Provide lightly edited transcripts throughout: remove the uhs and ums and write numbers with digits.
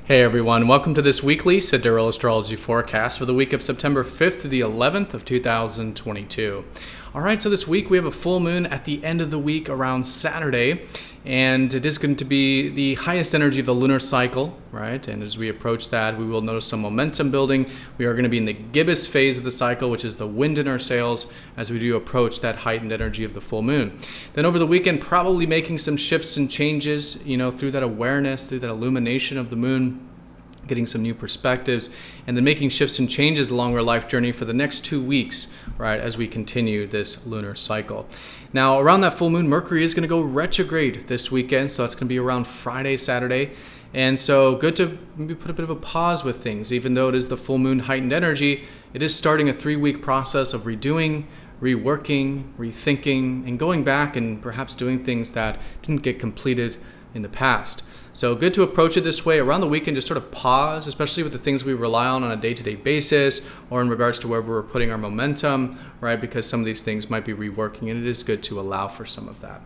Hey everyone, welcome to this weekly Sidereal Astrology forecast for the week of September 5th to the 11th of 2022. Alright, so this week we have a full moon at the end of the week around Saturday, and it is going to be the highest energy of the lunar cycle, right? And as we approach that, we will notice some momentum building. We are going to be in the gibbous phase of the cycle, which is the wind in our sails, as we do approach that heightened energy of the full moon. Then over the weekend, probably making some shifts and changes, through that awareness, through that illumination of the moon, getting some new perspectives, and then making shifts and changes along our life journey for the next 2 weeks, right, as we continue this lunar cycle. Now, around that full moon, Mercury is going to go retrograde this weekend, so that's going to be around Friday, Saturday. And so good to maybe put a bit of a pause with things. Even though it is the full moon heightened energy, it is starting a 3-week process of redoing, reworking, rethinking, and going back and perhaps doing things that didn't get completed in the past. So good to approach it this way around the weekend, just sort of pause, especially with the things we rely on a day-to-day basis or in regards to where we're putting our momentum, right? Because some of these things might be reworking, and it is good to allow for some of that.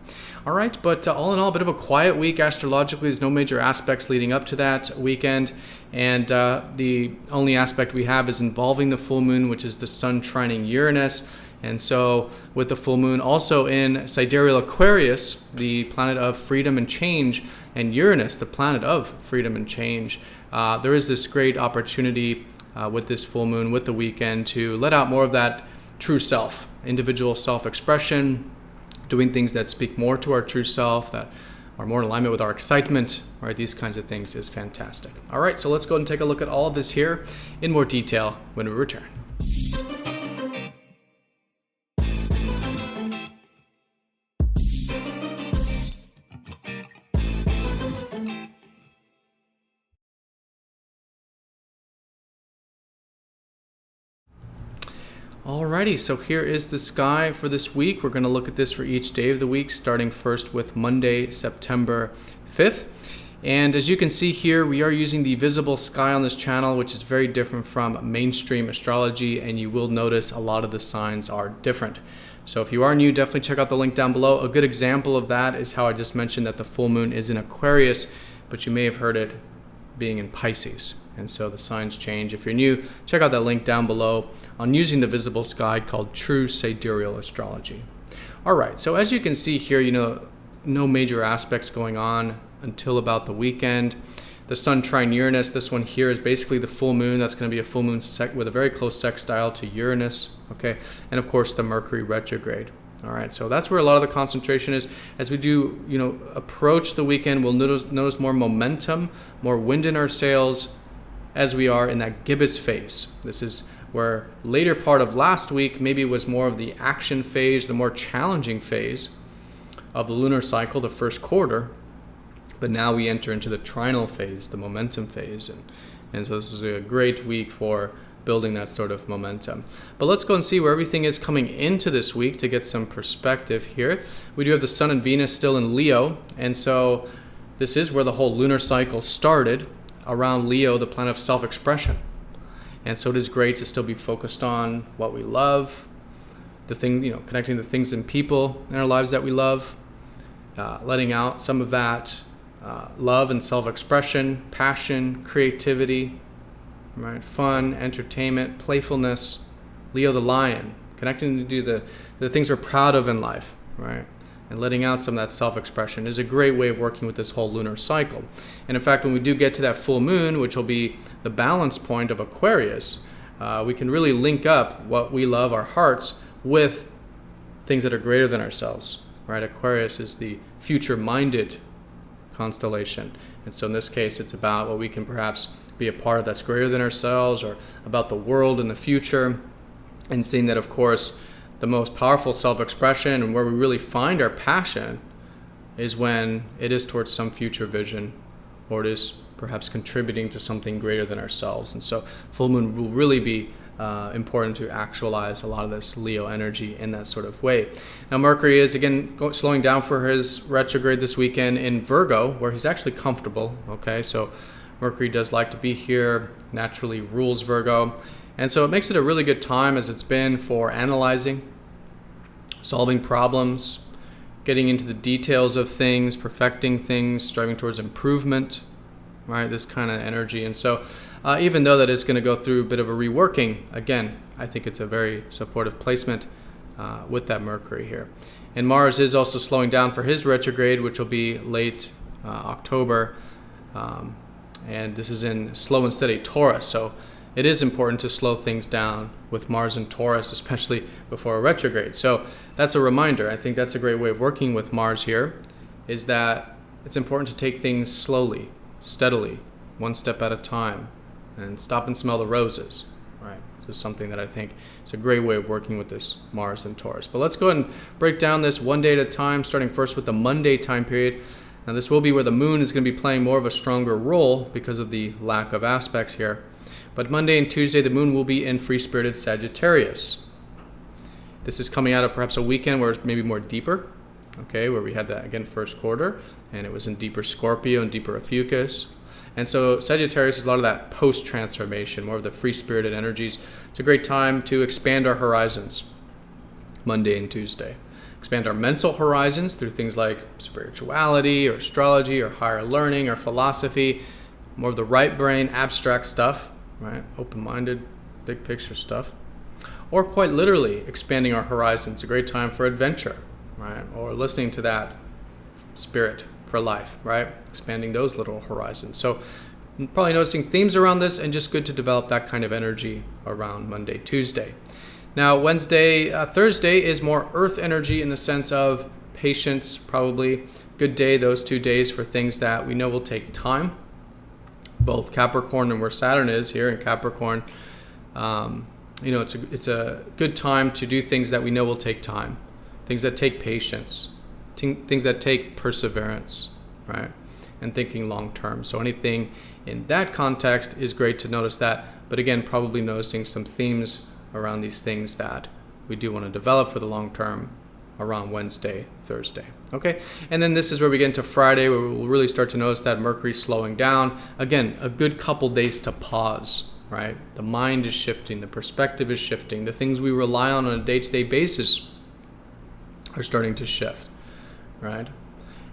All right, but all in all, a bit of a quiet week astrologically. There's no major aspects leading up to that weekend. And the only aspect we have is involving the full moon, which is the sun trining Uranus. And so with the full moon also in Sidereal Aquarius, the planet of freedom and change, and Uranus, the planet of freedom and change, there is this great opportunity with this full moon, with the weekend, to let out more of that true self, individual self-expression, doing things that speak more to our true self, that are more in alignment with our excitement, right? These kinds of things is fantastic. All right, so let's go ahead and take a look at all of this here in more detail when we return. Alrighty, so here is the sky for this week. We're going to look at this for each day of the week, starting first with Monday, September 5th. And as you can see here, we are using the visible sky on this channel, which is very different from mainstream astrology, and you will notice a lot of the signs are different. So if you are new, definitely check out the link down below. A good example of that is how I just mentioned that the full moon is in Aquarius, but you may have heard it being in Pisces. And so the signs change. If you're new, check out that link down below on using the visible sky called True Sidereal Astrology. All right, so as you can see here, no major aspects going on until about the weekend. The sun trine Uranus, this one here is basically the full moon. That's going to be a full moon with a very close sextile to Uranus, okay? And of course the Mercury retrograde. All right, so that's where a lot of the concentration is. As we do, approach the weekend, we'll notice more momentum, more wind in our sails, as we are in that gibbous phase. This is where later part of last week maybe was more of the action phase, the more challenging phase of the lunar cycle, the first quarter. But now we enter into the trinal phase, the momentum phase. And so this is a great week for building that sort of momentum. But let's go and see where everything is coming into this week to get some perspective here. We do have the Sun and Venus still in Leo. And so this is where the whole lunar cycle started, around Leo, the planet of self-expression. And so it is great to still be focused on what we love, connecting the things and people in our lives that we love, letting out some of that love and self-expression, passion, creativity, right? Fun, entertainment, playfulness. Leo the lion, connecting to do the things we're proud of in life, right? And letting out some of that self-expression is a great way of working with this whole lunar cycle. And in fact, when we do get to that full moon, which will be the balance point of Aquarius, we can really link up what we love, our hearts, with things that are greater than ourselves, right? Aquarius is the future-minded constellation. And so in this case, it's about what we can perhaps be a part of that's greater than ourselves, or about the world in the future, and seeing that, of course, the most powerful self-expression and where we really find our passion is when it is towards some future vision, or it is perhaps contributing to something greater than ourselves. And so full moon will really be important to actualize a lot of this Leo energy in that sort of way. Now Mercury is again slowing down for his retrograde this weekend in Virgo, where he's actually comfortable. Okay, so Mercury does like to be here, naturally rules Virgo. And so it makes it a really good time, as it's been, for analyzing, solving problems, getting into the details of things, perfecting things, striving towards improvement, right? This kind of energy. And so even though that is going to go through a bit of a reworking, again, I think it's a very supportive placement with that Mercury here. And Mars is also slowing down for his retrograde, which will be late October. And this is in slow and steady Taurus. So it is important to slow things down with Mars and Taurus, especially before a retrograde. So that's a reminder. I think that's a great way of working with Mars here, is that it's important to take things slowly, steadily, one step at a time, and stop and smell the roses, right? This is something that I think is a great way of working with this Mars and Taurus. But let's go ahead and break down this one day at a time, starting first with the Monday time period. Now this will be where the moon is going to be playing more of a stronger role because of the lack of aspects here. But Monday and Tuesday, the moon will be in free-spirited Sagittarius. This is coming out of perhaps a weekend where it's maybe more deeper, okay, where we had that, again, first quarter, and it was in deeper Scorpio and deeper Ophiuchus. And so Sagittarius is a lot of that post-transformation, more of the free-spirited energies. It's a great time to expand our horizons, Monday and Tuesday. Expand our mental horizons through things like spirituality or astrology or higher learning or philosophy, more of the right brain, abstract stuff, right? Open-minded, big picture stuff. Or quite literally expanding our horizons. A great time for adventure, right? Or listening to that spirit for life, right? Expanding those little horizons. So probably noticing themes around this, and just good to develop that kind of energy around Monday, Tuesday. Now, Wednesday, Thursday is more earth energy in the sense of patience, probably. Good day, those 2 days, for things that we know will take time. Both Capricorn and where Saturn is here in Capricorn, it's a good time to do things that we know will take time, things that take patience, things that take perseverance, right? And thinking long term. So anything in that context is great to notice that, but again, probably noticing some themes around these things that we do want to develop for the long term around Wednesday, Thursday. Okay, and then this is where we get into Friday, where we'll really start to notice that Mercury slowing down. Again, a good couple days to pause, right? The mind is shifting, the perspective is shifting, the things we rely on a day-to-day basis are starting to shift, right?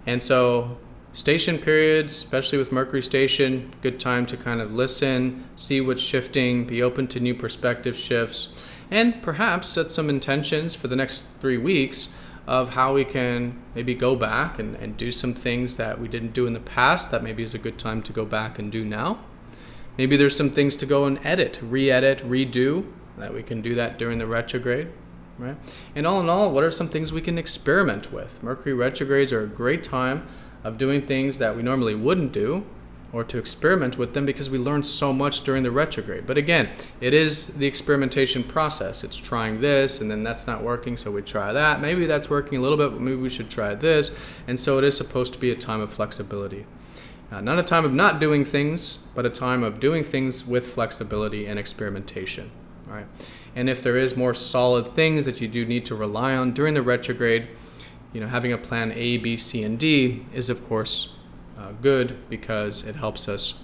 And so station periods, especially with Mercury station, good time to kind of listen, see what's shifting, be open to new perspective shifts, and perhaps set some intentions for the next 3 weeks of how we can maybe go back and do some things that we didn't do in the past that maybe is a good time to go back and do now. Maybe there's some things to go and edit, re-edit, redo, that we can do that during the retrograde, right? And all in all, what are some things we can experiment with? Mercury retrogrades are a great time of doing things that we normally wouldn't do, or to experiment with them, because we learned so much during the retrograde. But again, it is the experimentation process. It's trying this, and then that's not working, so we try that. Maybe that's working a little bit, but maybe we should try this. And so it is supposed to be a time of flexibility. Not a time of not doing things, but a time of doing things with flexibility and experimentation. All right. And if there is more solid things that you do need to rely on during the retrograde, having a plan A, B, C, and D is, of course, good, because it helps us,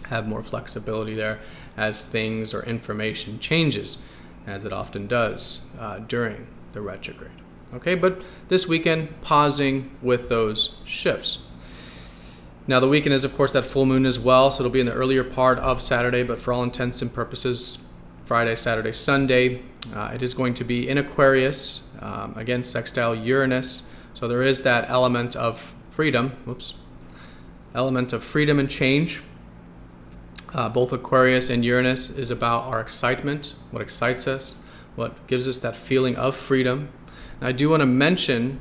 have more flexibility there as things or information changes, as it often does during the retrograde. Okay, but this weekend, pausing with those shifts. Now, the weekend is, of course, that full moon as well, so it'll be in the earlier part of Saturday, but for all intents and purposes, Friday, Saturday, Sunday, it is going to be in Aquarius, again, sextile Uranus, so there is that element of freedom and change. Both Aquarius and Uranus is about our excitement, what excites us, what gives us that feeling of freedom. And I do want to mention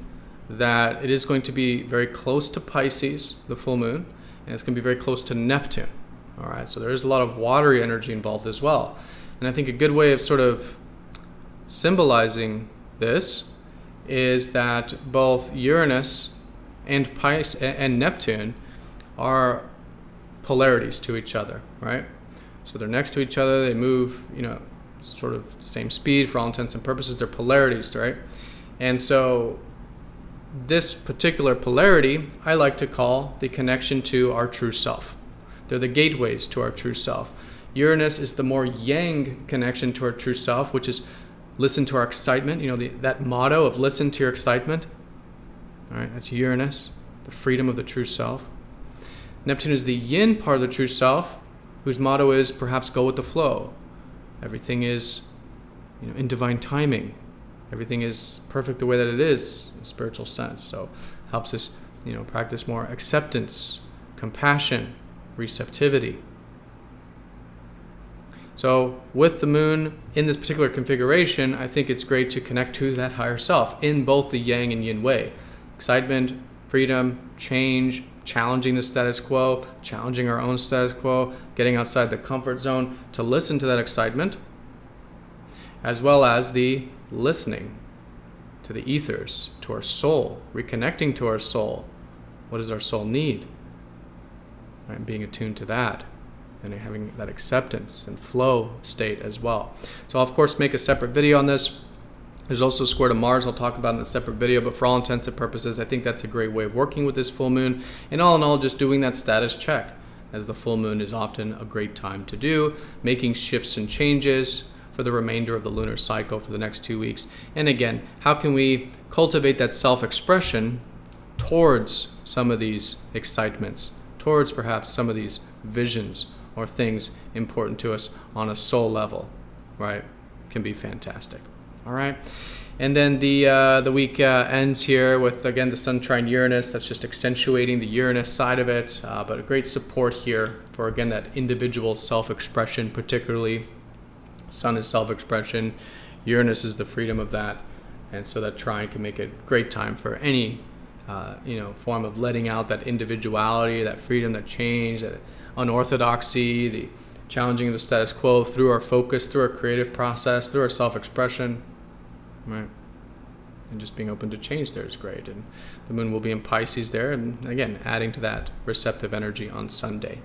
that it is going to be very close to Pisces, the full moon, and it's going to be very close to Neptune. All right, so there is a lot of watery energy involved as well. And I think a good way of sort of symbolizing this is that both Uranus and Neptune are polarities to each other, right? So they're next to each other, they move, sort of same speed for all intents and purposes. They're polarities, right? And so this particular polarity, I like to call the connection to our true self. They're the gateways to our true self. Uranus is the more yang connection to our true self, which is listen to our excitement. That motto of listen to your excitement. All right, that's Uranus, the freedom of the true self. Neptune is the yin part of the true self, whose motto is perhaps go with the flow. Everything is, in divine timing. Everything is perfect the way that it is in a spiritual sense. So helps us, practice more acceptance, compassion, receptivity. So with the moon in this particular configuration, I think it's great to connect to that higher self in both the yang and yin way. Excitement, freedom, change, challenging the status quo, challenging our own status quo, getting outside the comfort zone to listen to that excitement, as well as the listening to the ethers, to our soul, reconnecting to our soul. What does our soul need? Right, being attuned to that and having that acceptance and flow state as well. So I'll of course make a separate video on this. There's also a square to Mars I'll talk about in a separate video, but for all intents and purposes, I think that's a great way of working with this full moon. And all in all, just doing that status check, as the full moon is often a great time to do, making shifts and changes for the remainder of the lunar cycle for the next 2 weeks. And again, how can we cultivate that self-expression towards some of these excitements, towards perhaps some of these visions or things important to us on a soul level, right? Can be fantastic. All right. And then the week ends here with, again, the Sun trine Uranus. That's just accentuating the Uranus side of it, but a great support here for, again, that individual self-expression, particularly. Sun is self-expression, Uranus is the freedom of that, and so that trine can make a great time for any form of letting out that individuality, that freedom, that change, that unorthodoxy, the challenging of the status quo through our focus, through our creative process, through our self-expression, right? And just being open to change there is great. And the moon will be in Pisces there, and again, adding to that receptive energy on Sunday.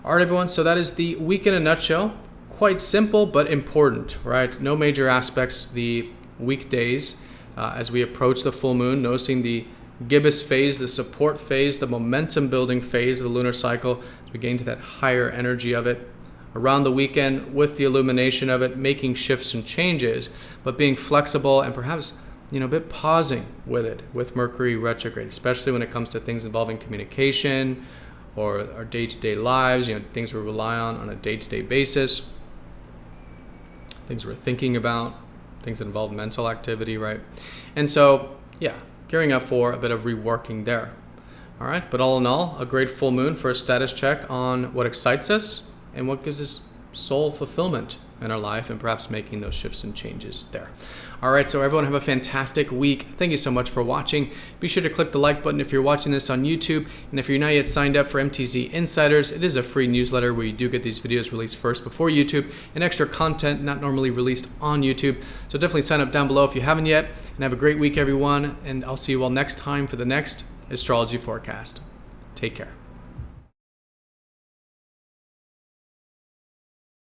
All right, everyone, so that is the week in a nutshell. Quite simple, but important, right? No major aspects. The weekdays, as we approach the full moon, noticing the gibbous phase, the support phase, the momentum building phase of the lunar cycle, as we gain to that higher energy of it. Around the weekend, with the illumination of it, making shifts and changes, but being flexible and perhaps, a bit pausing with it, with Mercury retrograde, especially when it comes to things involving communication or our day-to-day lives, things we rely on a day-to-day basis, things we're thinking about, things that involve mental activity, right? And so, gearing up for a bit of reworking there. All right, but all in all, a great full moon for a status check on what excites us and what gives us soul fulfillment in our life, and perhaps making those shifts and changes there. All right, so everyone have a fantastic week. Thank you so much for watching. Be sure to click the like button if you're watching this on YouTube. And if you're not yet signed up for MTZ Insiders, it is a free newsletter where you do get these videos released first before YouTube and extra content not normally released on YouTube. So definitely sign up down below if you haven't yet. And have a great week, everyone. And I'll see you all next time for the next astrology forecast. Take care.